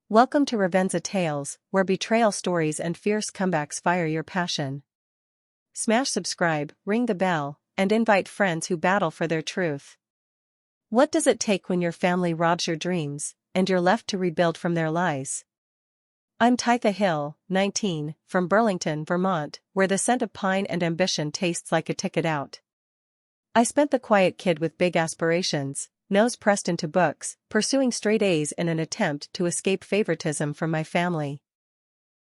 Welcome to Revenza Tales, where betrayal stories and fierce comebacks fire your passion. Smash subscribe, ring the bell, and invite friends who battle for their truth. What does it take when your family robs your dreams, and you're left to rebuild from their lies? I'm Taitha Hill, 19, from Burlington, Vermont, where the scent of pine and ambition tastes like a ticket out. I spent the quiet kid with big aspirations, nose pressed into books, pursuing straight A's in an attempt to escape favoritism from my family.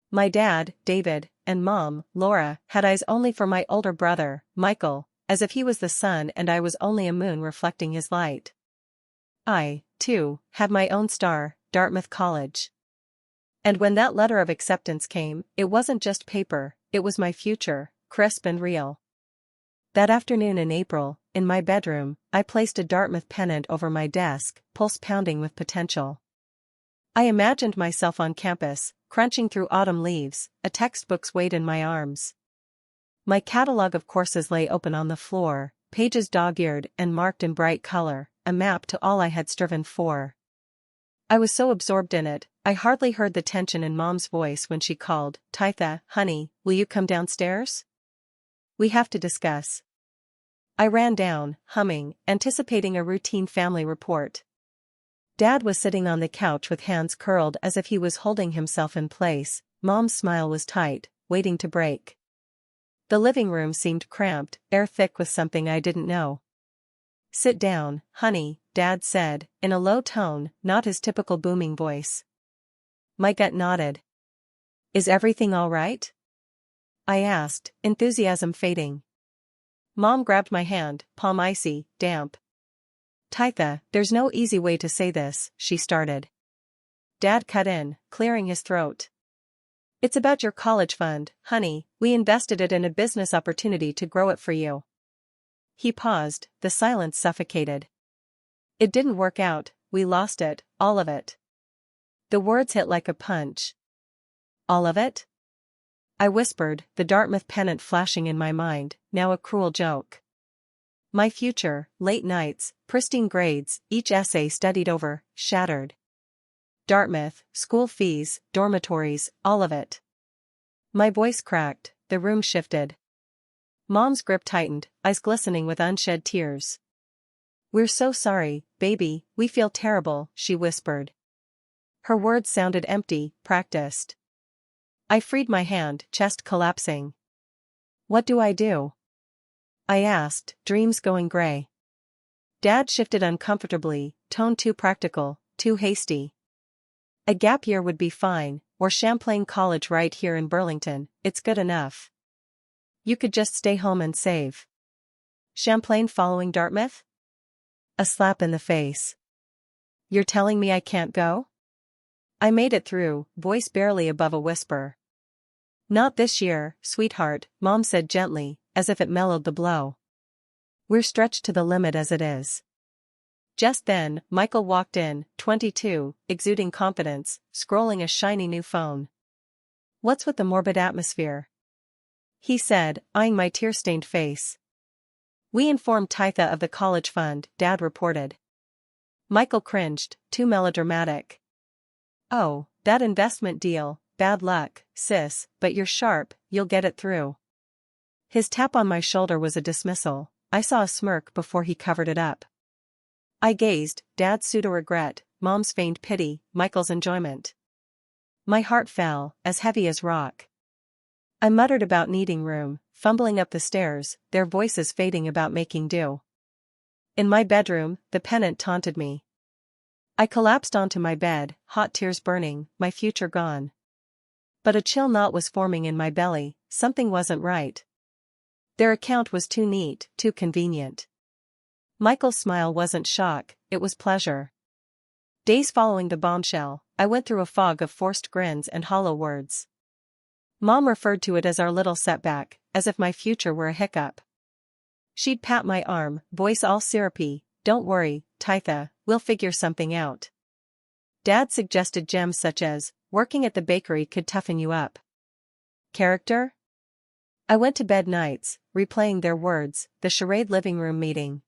My dad, David, and mom, Laura, had eyes only for my older brother, Michael, as if he was the sun and I was only a moon reflecting his light. I, too, had my own star, Dartmouth College. And when that letter of acceptance came, it wasn't just paper, it was my future, crisp and real. That afternoon in April, in my bedroom, I placed a Dartmouth pennant over my desk, pulse pounding with potential. I imagined myself on campus, crunching through autumn leaves, a textbook's weight in my arms. My catalog of courses lay open on the floor, pages dog-eared and marked in bright color, a map to all I had striven for. I was so absorbed in it, I hardly heard the tension in Mom's voice when she called, "Taitha, honey, will you come downstairs? We have to discuss." I ran down, humming, anticipating a routine family report. Dad was sitting on the couch with hands curled as if he was holding himself in place. Mom's smile was tight, waiting to break. The living room seemed cramped, air thick with something I didn't know. "Sit down, honey," Dad said, in a low tone, not his typical booming voice. My gut nodded. "Is everything all right?" I asked, enthusiasm fading. Mom grabbed my hand, palm icy, damp. "Taitha, there's no easy way to say this," she started. Dad cut in, clearing his throat. "It's about your college fund, honey, we invested it in a business opportunity to grow it for you." He paused, the silence suffocated. "It didn't work out, we lost it, all of it." The words hit like a punch. "All of it?" I whispered, the Dartmouth pennant flashing in my mind, now a cruel joke. My future, late nights, pristine grades, each essay studied over, shattered. Dartmouth, school fees, dormitories, all of it. My voice cracked, the room shifted. Mom's grip tightened, eyes glistening with unshed tears. "We're so sorry, baby, we feel terrible," she whispered. Her words sounded empty, practiced. I freed my hand, chest collapsing. "What do I do?" I asked, dreams going gray. Dad shifted uncomfortably, tone too practical, too hasty. "A gap year would be fine, or Champlain College right here in Burlington, it's good enough. You could just stay home and save." Champlain following Dartmouth? A slap in the face. "You're telling me I can't go?" I made it through, voice barely above a whisper. "Not this year, sweetheart," Mom said gently, as if it mellowed the blow. "We're stretched to the limit as it is." Just then, Michael walked in, 22, exuding confidence, scrolling a shiny new phone. "What's with the morbid atmosphere?" he said, eyeing my tear-stained face. "We informed Taitha of the college fund," Dad reported. Michael cringed, too melodramatic. "Oh, that investment deal, bad luck, sis, but you're sharp, you'll get it through." His tap on my shoulder was a dismissal. I saw a smirk before he covered it up. I gazed, Dad's pseudo-regret, Mom's feigned pity, Michael's enjoyment. My heart fell, as heavy as rock. I muttered about needing room, fumbling up the stairs, their voices fading about making do. In my bedroom, the pennant taunted me. I collapsed onto my bed, hot tears burning, my future gone. But a chill knot was forming in my belly, something wasn't right. Their account was too neat, too convenient. Michael's smile wasn't shock, it was pleasure. Days following the bombshell, I went through a fog of forced grins and hollow words. Mom referred to it as our little setback, as if my future were a hiccup. She'd pat my arm, voice all syrupy, "Don't worry, Taitha, we'll figure something out." Dad suggested gems such as, "Working at the bakery could toughen you up." Character? I went to bed nights, replaying their words, the charade living room meeting.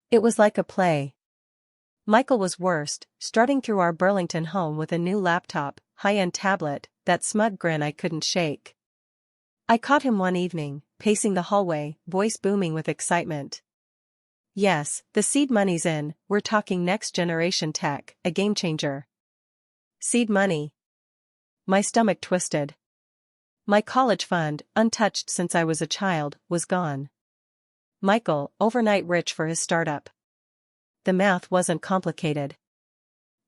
It was like a play. Michael was worst, strutting through our Burlington home with a new laptop, high-end tablet, that smug grin I couldn't shake. I caught him one evening, pacing the hallway, voice booming with excitement. Yes, the seed money's in, we're talking next-generation tech, a game-changer. Seed money. My stomach twisted. My college fund, untouched since I was a child, was gone. Michael, overnight rich for his startup. The math wasn't complicated.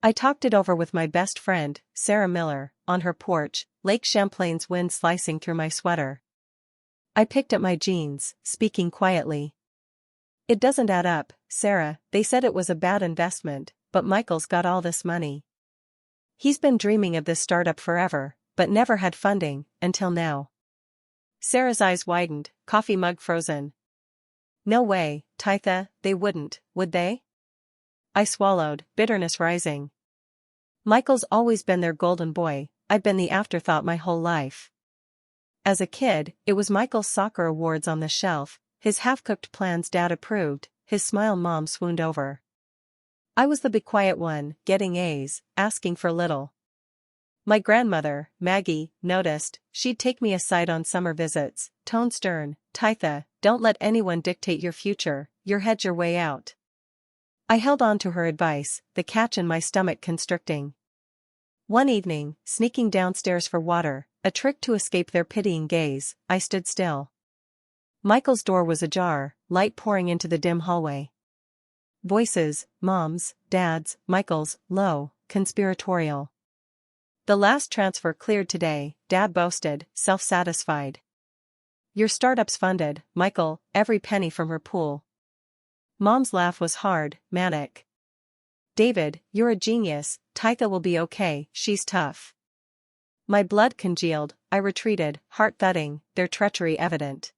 I talked it over with my best friend, Sarah Miller, on her porch, Lake Champlain's wind slicing through my sweater. I picked at my jeans, speaking quietly. It doesn't add up, Sarah, they said it was a bad investment, but Michael's got all this money. He's been dreaming of this startup forever, but never had funding, until now. Sarah's eyes widened, coffee mug frozen. No way, AITA, they wouldn't, would they? I swallowed, bitterness rising. Michael's always been their golden boy, I've been the afterthought my whole life. As a kid, it was Michael's soccer awards on the shelf, his half-cooked plans Dad approved, his smile Mom swooned over. I was the be quiet one, getting A's, asking for little. My grandmother, Maggie, noticed, she'd take me aside on summer visits, tone stern, AITA, don't let anyone dictate your future, you'll head your way out. I held on to her advice, the catch in my stomach constricting. One evening, sneaking downstairs for water, a trick to escape their pitying gaze, I stood still. Michael's door was ajar, light pouring into the dim hallway. Voices, Mom's, Dad's, Michael's, low, conspiratorial. The last transfer cleared today, Dad boasted, self-satisfied. Your startup's funded, Michael, every penny from her pool. Mom's laugh was hard, manic. David, you're a genius, AITA will be okay, she's tough. My blood congealed, I retreated, heart thudding, their treachery evident.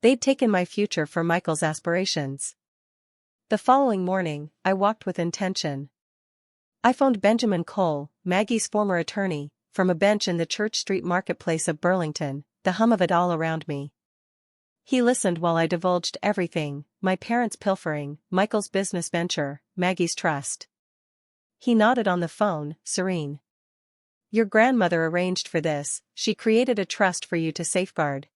They'd taken my future for Michael's aspirations. The following morning, I walked with intention. I phoned Benjamin Cole, Maggie's former attorney, from a bench in the Church Street marketplace of Burlington, the hum of it all around me. He listened while I divulged everything, my parents' pilfering, Michael's business venture, Maggie's trust. He nodded on the phone, serene. Your grandmother arranged for this, she created a trust for you to safeguard.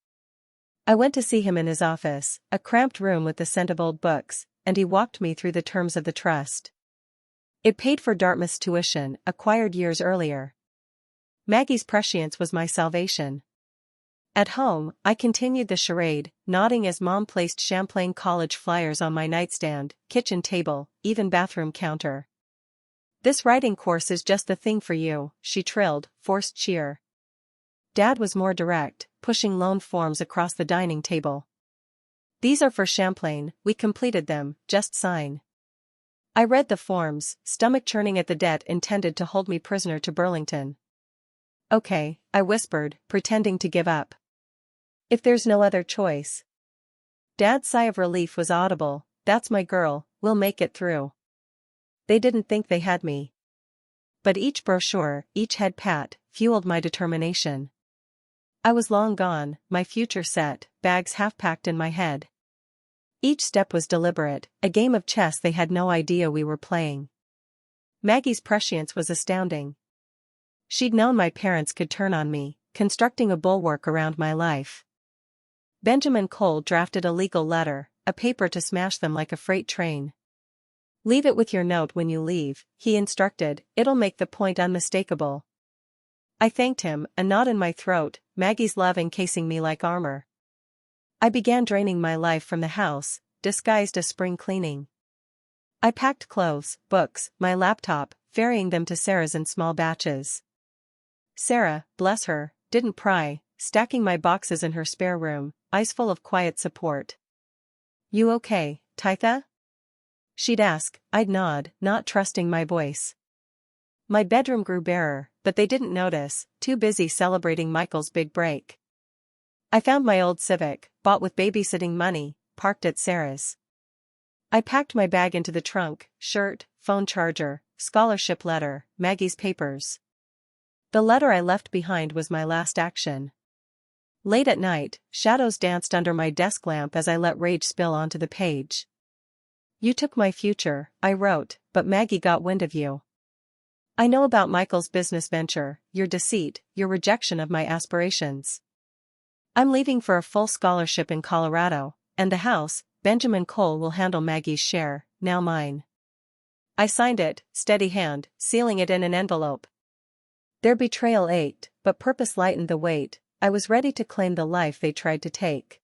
I went to see him in his office, a cramped room with the scent of old books, and he walked me through the terms of the trust. It paid for Dartmouth's tuition, acquired years earlier. Maggie's prescience was my salvation. At home, I continued the charade, nodding as Mom placed Champlain College flyers on my nightstand, kitchen table, even bathroom counter. This writing course is just the thing for you, she trilled, forced cheer. Dad was more direct, pushing loan forms across the dining table. These are for Champlain, we completed them, just sign. I read the forms, stomach churning at the debt intended to hold me prisoner to Burlington. Okay, I whispered, pretending to give up. If there's no other choice. Dad's sigh of relief was audible, that's my girl, we'll make it through. They didn't think they had me. But each brochure, each head pat, fueled my determination. I was long gone, my future set, bags half-packed in my head. Each step was deliberate, a game of chess they had no idea we were playing. Maggie's prescience was astounding. She'd known my parents could turn on me, constructing a bulwark around my life. Benjamin Cole drafted a legal letter, a paper to smash them like a freight train. Leave it with your note when you leave, he instructed, it'll make the point unmistakable. I thanked him, a knot in my throat, Maggie's love encasing me like armor. I began draining my life from the house, disguised as spring cleaning. I packed clothes, books, my laptop, ferrying them to Sarah's in small batches. Sarah, bless her, didn't pry, stacking my boxes in her spare room, eyes full of quiet support. You okay, AITA? She'd ask, I'd nod, not trusting my voice. My bedroom grew barer, but they didn't notice, too busy celebrating Michael's big break. I found my old Civic, bought with babysitting money, parked at Sarah's. I packed my bag into the trunk, shirt, phone charger, scholarship letter, Maggie's papers. The letter I left behind was my last action. Late at night, shadows danced under my desk lamp as I let rage spill onto the page. You took my future, I wrote, but Maggie got wind of you. I know about Michael's business venture, your deceit, your rejection of my aspirations. I'm leaving for a full scholarship in Colorado, and the house, Benjamin Cole will handle Maggie's share, now mine. I signed it, steady hand, sealing it in an envelope. Their betrayal ached, but purpose lightened the weight. I was ready to claim the life they tried to take.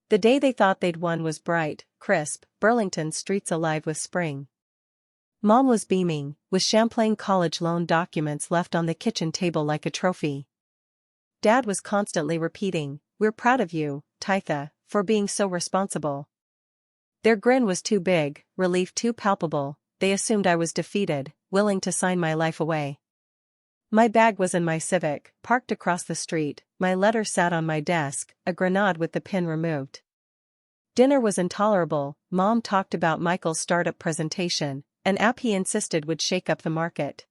The day they thought they'd won was bright, crisp, Burlington streets alive with spring. Mom was beaming, with Champlain College loan documents left on the kitchen table like a trophy. Dad was constantly repeating, "We're proud of you, Titha, for being so responsible." Their grin was too big, relief too palpable. They assumed I was defeated, willing to sign my life away. My bag was in my Civic, parked across the street, my letter sat on my desk, a grenade with the pin removed. Dinner was intolerable. Mom talked about Michael's startup presentation, an app he insisted would shake up the market.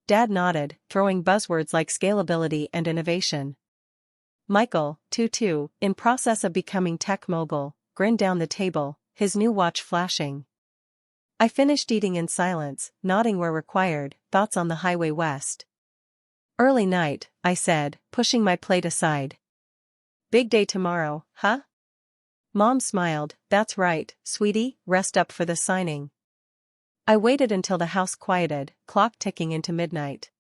Dad nodded, throwing buzzwords like scalability and innovation. Michael, 22, in process of becoming tech mogul, grinned down the table, his new watch flashing. I finished eating in silence, nodding where required, thoughts on the highway west. Early night, I said, pushing my plate aside. Big day tomorrow, huh? Mom smiled, "That's right, sweetie, rest up for the signing." I waited until the house quieted, clock ticking into midnight.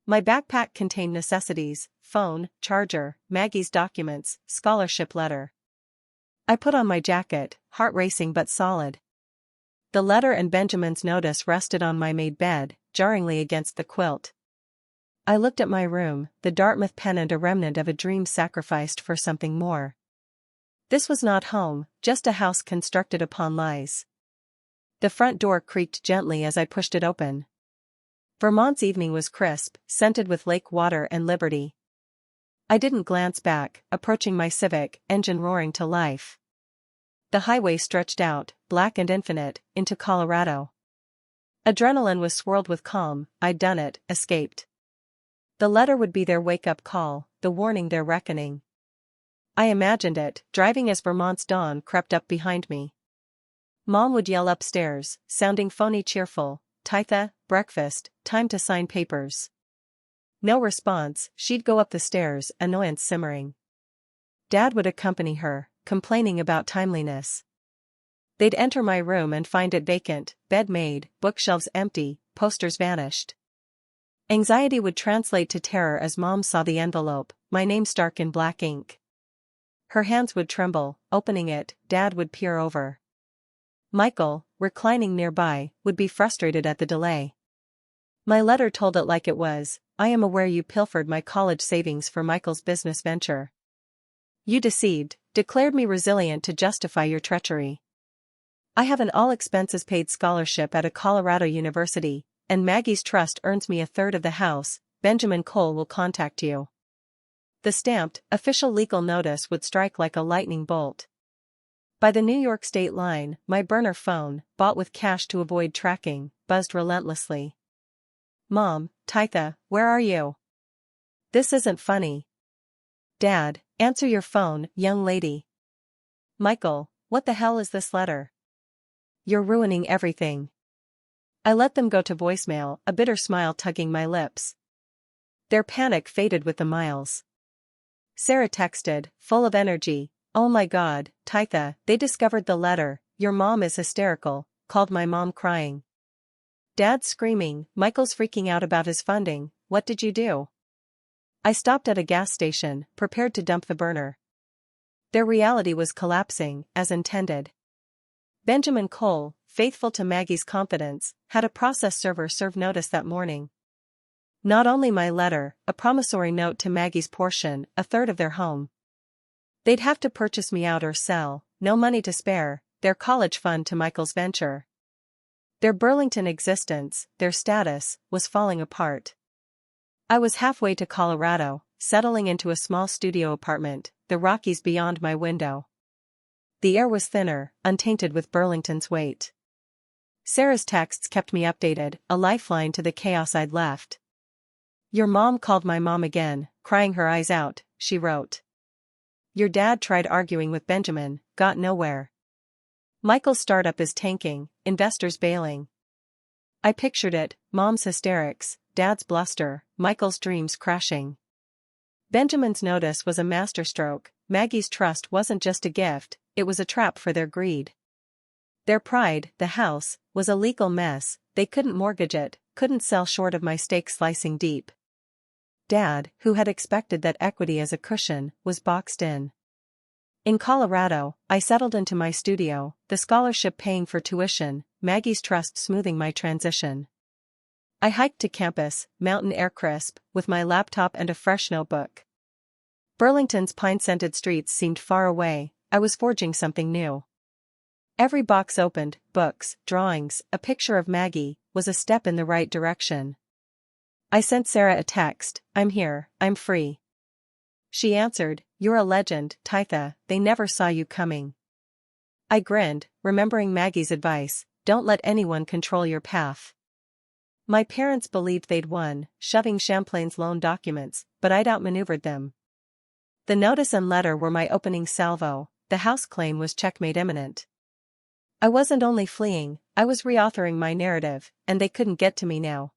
My backpack contained necessities, phone, charger, Maggie's documents, scholarship letter. I put on my jacket, heart racing but solid. The letter and Benjamin's notice rested on my made bed, jarringly against the quilt. I looked at my room, the Dartmouth pennant a remnant of a dream sacrificed for something more. This was not home, just a house constructed upon lies. The front door creaked gently as I pushed it open. Vermont's evening was crisp, scented with lake water and liberty. I didn't glance back, approaching my Civic, engine roaring to life. The highway stretched out, black and infinite, into Colorado. Adrenaline was swirled with calm. I'd done it, escaped. The letter would be their wake-up call, the warning their reckoning. I imagined it, driving as Vermont's dawn crept up behind me. Mom would yell upstairs, sounding phony cheerful, "Titha, breakfast, time to sign papers." No response, she'd go up the stairs, annoyance simmering. Dad would accompany her, complaining about timeliness. They'd enter my room and find it vacant, bed made, bookshelves empty, posters vanished. Anxiety would translate to terror as Mom saw the envelope, my name stark in black ink. Her hands would tremble, opening it. Dad would peer over. Michael, reclining nearby, would be frustrated at the delay. My letter told it like it was, "I am aware you pilfered my college savings for Michael's business venture. You deceived, declared me resilient to justify your treachery. I have an all-expenses-paid scholarship at a Colorado university, and Maggie's trust earns me a third of the house. Benjamin Cole will contact you." The stamped, official legal notice would strike like a lightning bolt. By the New York state line, my burner phone, bought with cash to avoid tracking, buzzed relentlessly. "Mom, Titha, where are you? This isn't funny." "Dad, answer your phone, young lady." "Michael, what the hell is this letter? You're ruining everything." I let them go to voicemail, a bitter smile tugging my lips. Their panic faded with the miles. Sarah texted, full of energy, "Oh my God, Titha, they discovered the letter, your mom is hysterical," called my mom crying. Dad screaming, "Michael's freaking out about his funding, what did you do?" I stopped at a gas station, prepared to dump the burner. Their reality was collapsing, as intended. Benjamin Cole, faithful to Maggie's confidence, had a process server serve notice that morning. Not only my letter, a promissory note to Maggie's portion, a third of their home. They'd have to purchase me out or sell, no money to spare, their college fund to Michael's venture. Their Burlington existence, their status, was falling apart. I was halfway to Colorado, settling into a small studio apartment, the Rockies beyond my window. The air was thinner, untainted with Burlington's weight. Sarah's texts kept me updated, a lifeline to the chaos I'd left. "Your mom called my mom again, crying her eyes out," she wrote. "Your dad tried arguing with Benjamin, got nowhere. Michael's startup is tanking, investors bailing. I pictured it, mom's hysterics, dad's bluster, Michael's dreams crashing. Benjamin's notice was a masterstroke. Maggie's trust wasn't just a gift, it was a trap for their greed. Their pride, the house, was a legal mess. They couldn't mortgage it, couldn't sell short of my stake slicing deep. Dad, who had expected that equity as a cushion, was boxed in. In Colorado, I settled into my studio, the scholarship paying for tuition, Maggie's trust smoothing my transition. I hiked to campus, mountain air crisp, with my laptop and a fresh notebook. Burlington's pine-scented streets seemed far away. I was forging something new. Every box opened, books, drawings, a picture of Maggie, was a step in the right direction. I sent Sarah a text, "I'm here, I'm free." She answered, "You're a legend, Titha, they never saw you coming." I grinned, remembering Maggie's advice, "Don't let anyone control your path." My parents believed they'd won, shoving Champlain's loan documents, but I'd outmaneuvered them. The notice and letter were my opening salvo. The house claim was checkmate imminent. I wasn't only fleeing, I was reauthoring my narrative, and they couldn't get to me now.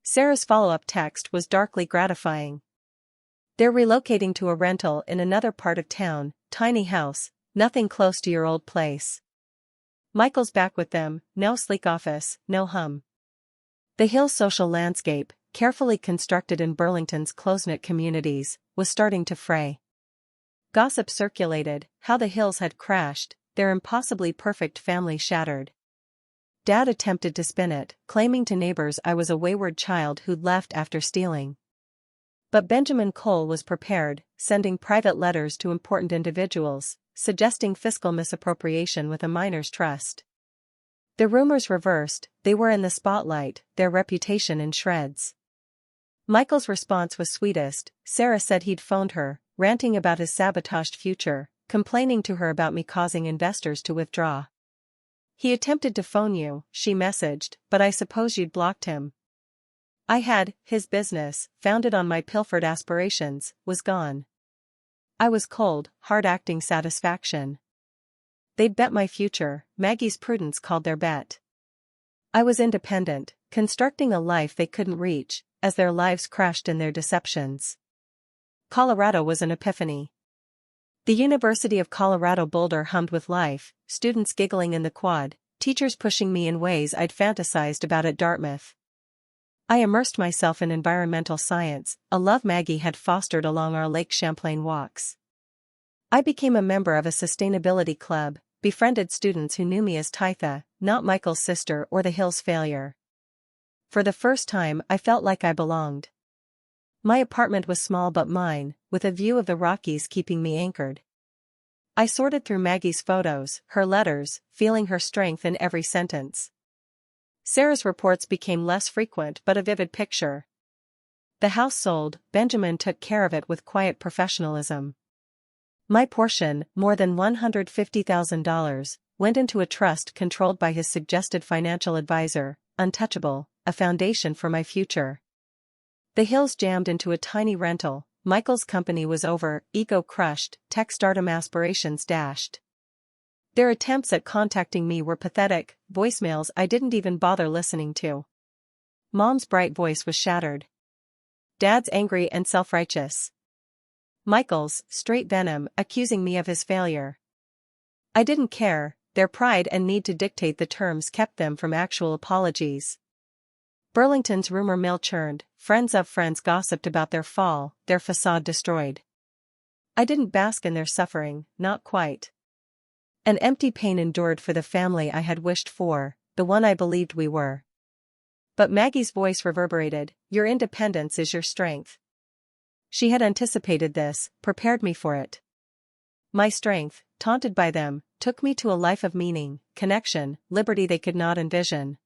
Sarah's follow-up text was darkly gratifying. "They're relocating to a rental in another part of town, tiny house, nothing close to your old place. Michael's back with them, no sleek office, no hum." The Hill's social landscape, carefully constructed in Burlington's close-knit communities, was starting to fray. Gossip circulated, how the Hills had crashed, their impossibly perfect family shattered. Dad attempted to spin it, claiming to neighbors I was a wayward child who'd left after stealing. But Benjamin Cole was prepared, sending private letters to important individuals, suggesting fiscal misappropriation with a minor's trust. The rumors reversed, they were in the spotlight, their reputation in shreds. Michael's response was sweetest. Sarah said he'd phoned her, ranting about his sabotaged future, complaining to her about me causing investors to withdraw. "He attempted to phone you," she messaged, "but I suppose you'd blocked him." I had. His business, founded on my pilfered aspirations, was gone. I was cold, hard-acting satisfaction. They'd bet my future, Maggie's prudence called their bet. I was independent, constructing a life they couldn't reach, as their lives crashed in their deceptions. Colorado was an epiphany. The University of Colorado Boulder hummed with life, students giggling in the quad, teachers pushing me in ways I'd fantasized about at Dartmouth. I immersed myself in environmental science, a love Maggie had fostered along our Lake Champlain walks. I became a member of a sustainability club, befriended students who knew me as Titha, not Michael's sister or the Hills' failure. For the first time I felt like I belonged. My apartment was small but mine, with a view of the Rockies keeping me anchored. I sorted through Maggie's photos, her letters, feeling her strength in every sentence. Sarah's reports became less frequent but a vivid picture. The house sold, Benjamin took care of it with quiet professionalism. My portion, more than $150,000, went into a trust controlled by his suggested financial advisor, Untouchable, a foundation for my future. The Hills jammed into a tiny rental. Michael's company was over, ego crushed, tech stardom aspirations dashed. Their attempts at contacting me were pathetic, voicemails I didn't even bother listening to. Mom's bright voice was shattered. Dad's angry and self-righteous. Michael's, straight venom, accusing me of his failure. I didn't care, their pride and need to dictate the terms kept them from actual apologies. Burlington's rumor mill churned, friends of friends gossiped about their fall, their facade destroyed. I didn't bask in their suffering, not quite. An empty pain endured for the family I had wished for, the one I believed we were. But Maggie's voice reverberated, "Your independence is your strength." She had anticipated this, prepared me for it. My strength, taunted by them, took me to a life of meaning, connection, liberty they could not envision.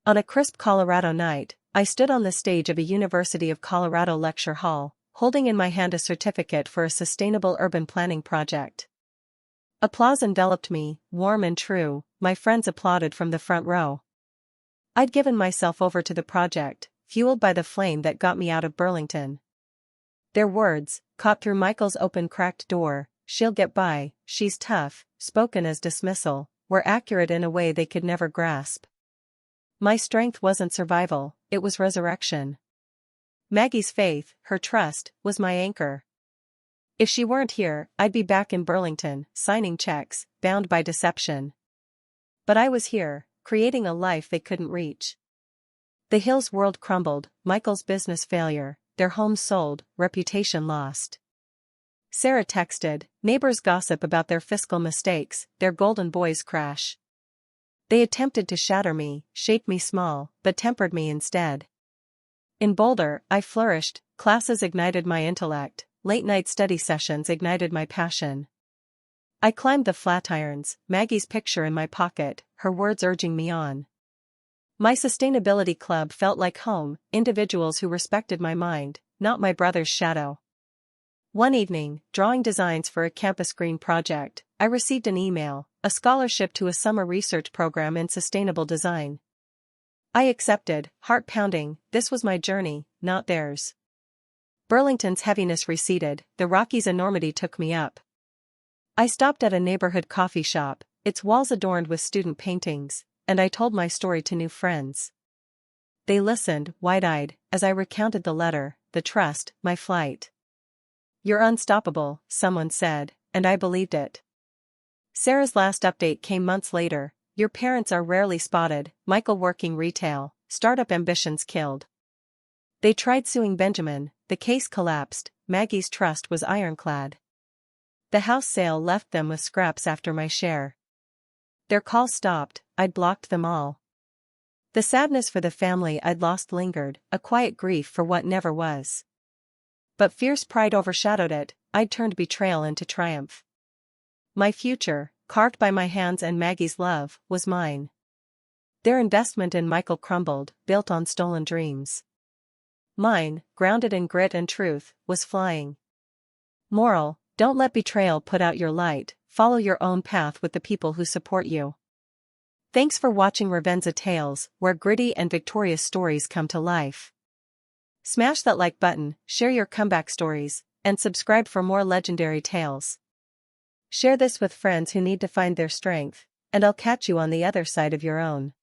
On a crisp Colorado night, I stood on the stage of a University of Colorado lecture hall, holding in my hand a certificate for a sustainable urban planning project. Applause enveloped me, warm and true. My friends applauded from the front row. I'd given myself over to the project, fueled by the flame that got me out of Burlington. Their words, caught through Michael's open cracked door, "She'll get by, she's tough," spoken as dismissal, were accurate in a way they could never grasp. My strength wasn't survival, it was resurrection. Maggie's faith, her trust, was my anchor. If she weren't here, I'd be back in Burlington, signing checks, bound by deception. But I was here, creating a life they couldn't reach. The Hills' world crumbled, Michael's business failure, their home sold, reputation lost. Sarah texted, neighbors gossip about their fiscal mistakes, their golden boys crash. They attempted to shatter me, shape me small, but tempered me instead. In Boulder, I flourished, classes ignited my intellect, late-night study sessions ignited my passion. I climbed the Flatirons, Maggie's picture in my pocket, her words urging me on. My sustainability club felt like home, individuals who respected my mind, not my brother's shadow. One evening, drawing designs for a campus green project, I received an email, a scholarship to a summer research program in sustainable design. I accepted, heart pounding, this was my journey, not theirs. Burlington's heaviness receded, the Rockies' enormity took me up. I stopped at a neighborhood coffee shop, its walls adorned with student paintings, and I told my story to new friends. They listened, wide-eyed, as I recounted the letter, the trust, my flight. "You're unstoppable," someone said, and I believed it. Sarah's last update came months later. "Your parents are rarely spotted, Michael working retail, startup ambitions killed." They tried suing Benjamin, the case collapsed, Maggie's trust was ironclad. The house sale left them with scraps after my share. Their calls stopped, I'd blocked them all. The sadness for the family I'd lost lingered, a quiet grief for what never was. But fierce pride overshadowed it, I'd turned betrayal into triumph. My future, carved by my hands and Maggie's love, was mine. Their investment in Michael crumbled, built on stolen dreams. Mine, grounded in grit and truth, was flying. Moral: don't let betrayal put out your light, follow your own path with the people who support you. Thanks for watching Revenza Tales, where gritty and victorious stories come to life. Smash that like button, share your comeback stories, and subscribe for more legendary tales. Share this with friends who need to find their strength, and I'll catch you on the other side of your own.